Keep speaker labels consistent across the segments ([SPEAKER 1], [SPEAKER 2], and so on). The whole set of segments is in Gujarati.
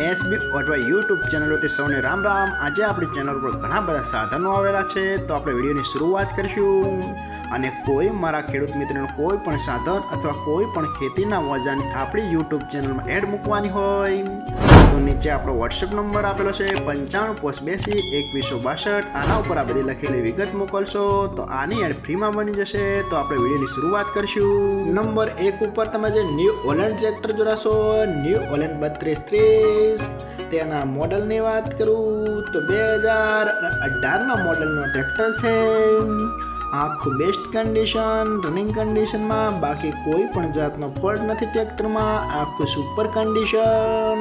[SPEAKER 1] એસબી અથવા યુટ્યુબ ચેનલોથી સૌને રામ રામ। આજે આપણી ચેનલ પર ઘણા બધા સાધનો આવેલા છે, તો આપણે વિડીયોની શરૂઆત કરીશું। અને કોઈ મારા ખેડૂત મિત્રોને કોઈ પણ સાધન અથવા કોઈ પણ ખેતીના ઓજારની આપણી યુટ્યુબ ચેનલમાં એડ મૂકવાની હોય તો નીચે આપણો વોટ્સએપ નંબર આપેલો છે 95822162। આના ઉપર આ બધી લખેલી વિગત મોકલશો તો આની એડ ફ્રીમાં બની જશે। તો આપણે વિડીયોની શરૂઆત કરીશું। નંબર 1 ઉપર તમે જે ન્યૂ હોલેન્ડ ટ્રેક્ટર જોડાશો, ન્યૂ હોલેન્ડ 3230 તેના મોડલની વાત કરું તો 2018ના મોડલનો ટ્રેક્ટર છે। આખું બેસ્ટ કન્ડિશન, રનિંગ કન્ડિશનમાં, બાકી કોઈ પણ જાતનો ફોલ્ટ નથી ટ્રેક્ટરમાં। આખું super condition,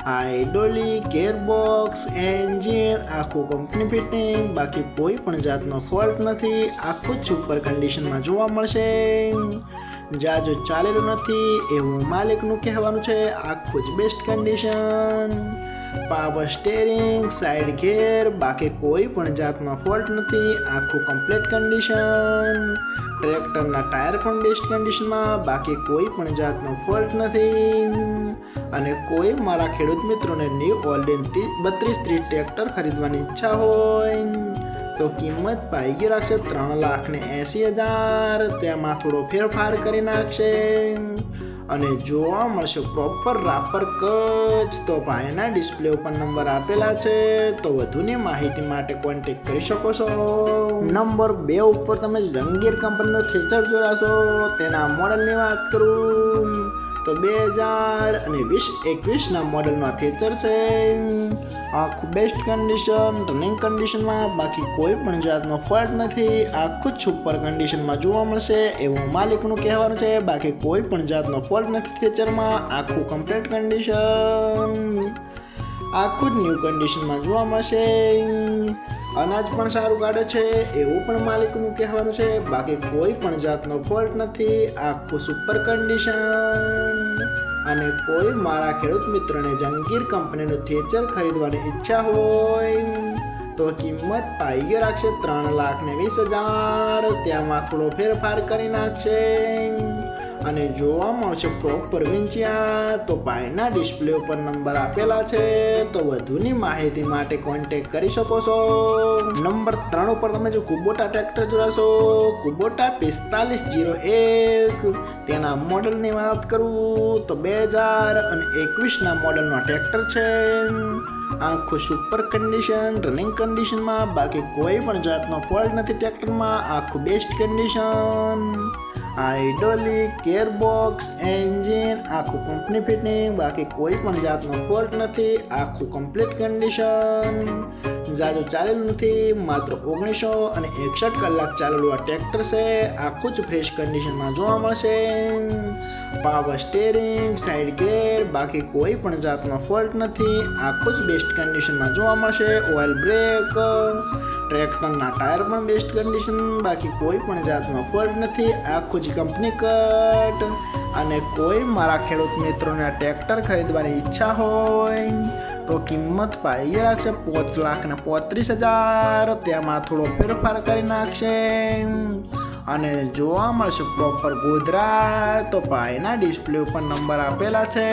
[SPEAKER 1] hydraulic, gearbox, engine આખું કંપની ફિટિંગ, બાકી કોઈ પણ જાતનો ફોલ્ટ નથી। આખું જ સુપર કન્ડિશનમાં જોવા મળશે। જાજો ચાલેલું નથી એવું માલિકનું કહેવાનું છે। આખું જ best condition, power steering, side ગેર, બાકી કોઈ પણ જાતનો ફોલ્ટ નથી। આખું કમ્પ્લીટ કન્ડિશન, ટ્રેક્ટરના ટાયર પણ બેસ્ટ કન્ડિશનમાં, બાકી કોઈ પણ જાતનો ફોલ્ટ નથી। અને કોઈ મારા ખેડૂત મિત્રોને ન્યૂ હોલેન્ડ 3230 ટ્રેક્ટર ખરીદવાની ઈચ્છા હોય તો કિંમત પાઈ રાખશે 3,80,000। તેમાં થોડો ફેરફાર કરી નાખશે અને જોવા મળશે પ્રોપર રાપર કચ્છ। તો ભાઈના ડિસ્પ્લે ઉપર નંબર આપેલા છે, તો વધુની માહિતી માટે કોન્ટેક્ટ કરી શકો છો। નંબર 2 ઉપર તમે ઝંગીર કંપનીનો થ્રેશર જોડાશો, તેના મોડલની વાત કરું તો 2020-21ના મોડલનો થ્રેશર છે। આખું બેસ્ટ કન્ડિશન, રનિંગ કન્ડિશનમાં, બાકી કોઈ પણ જાતનો ફોલ્ટ નથી। આખું જ સુપર કન્ડિશનમાં જોવા મળશે એવું માલિકનું કહેવાનું છે, બાકી કોઈ પણ જાતનો ફોલ્ટ નથી થ્રેશરમાં। આખું કમ્પ્લીટ કન્ડિશન, આખું જ ન્યૂ કન્ડિશનમાં જોવા મળશે। અનાજ પણ સારું કાઢે છે એવું પણ માલિકનું કહેવાનું છે, બાકી કોઈ પણ જાતનો ફોલ્ટ નથી। આખું સુપર કન્ડિશન। અને કોઈ મારા ખેડૂત મિત્રોને જંગીર કંપનીનું થ્રેશર ખરીદવાની ઈચ્છા હોય તો કિંમત પાઈ રાખશે 3,20,000। તેમાં થોડો ફેરફાર કરી નાખશે અને જોવા મળશે પ્રોપર વિંચ્યા। તો પાયના ડિસ્પ્લે ઉપર નંબર આપેલા છે, તો વધુની માહિતી માટે કોન્ટેક્ટ કરી શકો છો। નંબર 3 ઉપર તમે જો કુબોટા ટ્રેક્ટર જોડાશો, કુબોટા 4501 તેના મોડલની વાત કરું તો 2021ના મોડલનો ટ્રેક્ટર છે। આખું સુપર કન્ડિશન, રનિંગ કન્ડિશનમાં, બાકી કોઈ પણ જાતનો ફોલ્ટ નથી ટ્રેક્ટરમાં। આખું best condition, hydraulic, gearbox, engine આખું કંપની ફિટિંગ, બાકી કોઈ પણ જાતનો ફોલ્ટ નથી। આખું કમ્પ્લીટ કન્ડિશન, જાજુ ચાલેલું નથી, માત્ર 1961 કલાક ચાલેલું આ ટ્રેક્ટર છે। આખું જ ફ્રેશ કન્ડિશનમાં જોવા મળશે। પાવર સ્ટેરિંગ, સાઇડ ગેર, બાકી કોઈ પણ જાતનો ફોલ્ટ નથી। આખું જ બેસ્ટ કન્ડિશનમાં જોવા મળશે। ઓઇલ બ્રેક, ટ્રેક્ટરના ટાયર પણ બેસ્ટ કન્ડિશન, બાકી કોઈ પણ જાતનો ફોલ્ટ નથી। આખું જ કંપની કટ। અને કોઈ મારા ખેડૂત મિત્રોને આ ટ્રેક્ટર ખરીદવાની ઈચ્છા હોય તો કિંમત પાઈ રાખશે 5,35,000। તેમાં થોડો ફેરફાર કરી નાખશે અને જોવા મળશે પ્રોપર ગોધરા। તો ભાઈના ડિસ્પ્લે ઉપર નંબર આપેલા છે,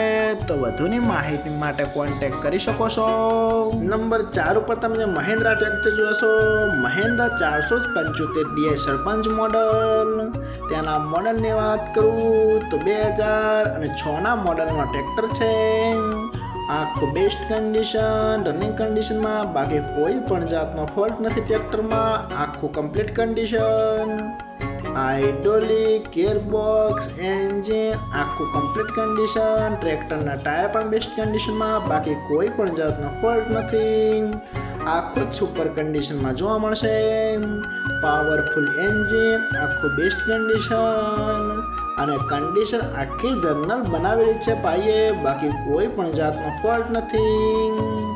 [SPEAKER 1] તો વધુની માહિતી માટે કોન્ટેક્ટ કરી શકો છો। નંબર 4 ઉપર તમે જે મહિન્દ્રા ટ્રેક્ટર જોશો, મહિન્દ્રા 475 સરપંચ મોડલ, તેના મોડલની વાત કરું તો 2006ના મોડલનો ટ્રેક્ટર છે। આખું બેસ્ટ કન્ડિશન, રનિંગ કન્ડિશનમાં, બાકી કોઈ પણ જાતનો ફોલ્ટ નથી ટ્રેક્ટરમાં। આખું complete condition, hydraulic, gearbox, engine આખું કમ્પ્લીટ કન્ડિશન, ટ્રેક્ટરના ટાયર પણ બેસ્ટ કન્ડિશનમાં, બાકી કોઈ પણ જાતનો ફોલ્ટ નથી। આખું જ સુપર કન્ડિશનમાં જોવા મળશે। પાવરફુલ એન્જિન, આખું બેસ્ટ કન્ડિશન અને કન્ડિશન આખી જર્નલ બનાવેલી છે ભાઈએ, બાકી કોઈ પણ જાતનો ફોલ્ટ નથી।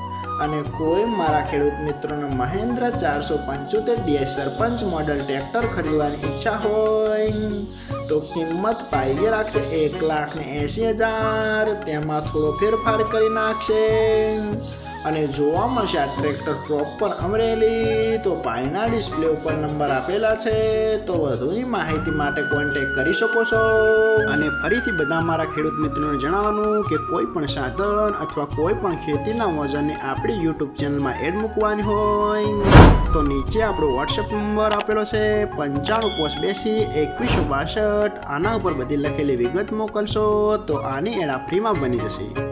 [SPEAKER 1] અને કોઈ મારા ખેડૂત મિત્રોને મહિન્દ્રા 475 સરપંચ મોડલ ટ્રેક્ટર ખરીદવાની ઈચ્છા હોય તો કિંમત પાઈ રાખશે 1,80,000। તેમાં થોડો ફેરફાર કરી નાખશે અને જોવા મળશે આ ટ્રેક્ટર પ્રોપર અમરેલી. તો ભાઈના ડિસ્પ્લે ઉપર નંબર આપેલા છે, તો વધુની માહિતી માટે કોન્ટેક કરી શકો છો. અને ફરીથી બધા મારા ખેડૂત મિત્રોને જણાવવાનું કે કોઈ પણ સાધન અથવા કોઈ પણ ખેતીના ઓજારની આપણી યુટ્યુબ ચેનલમાં એડ મૂકવાની હોય તો નીચે આપણો વોટ્સએપ નંબર આપેલો છે 9582 2162. આના ઉપર બધી લખેલી વિગત મોકલશો તો આની એડ ફ્રીમાં બની જશે.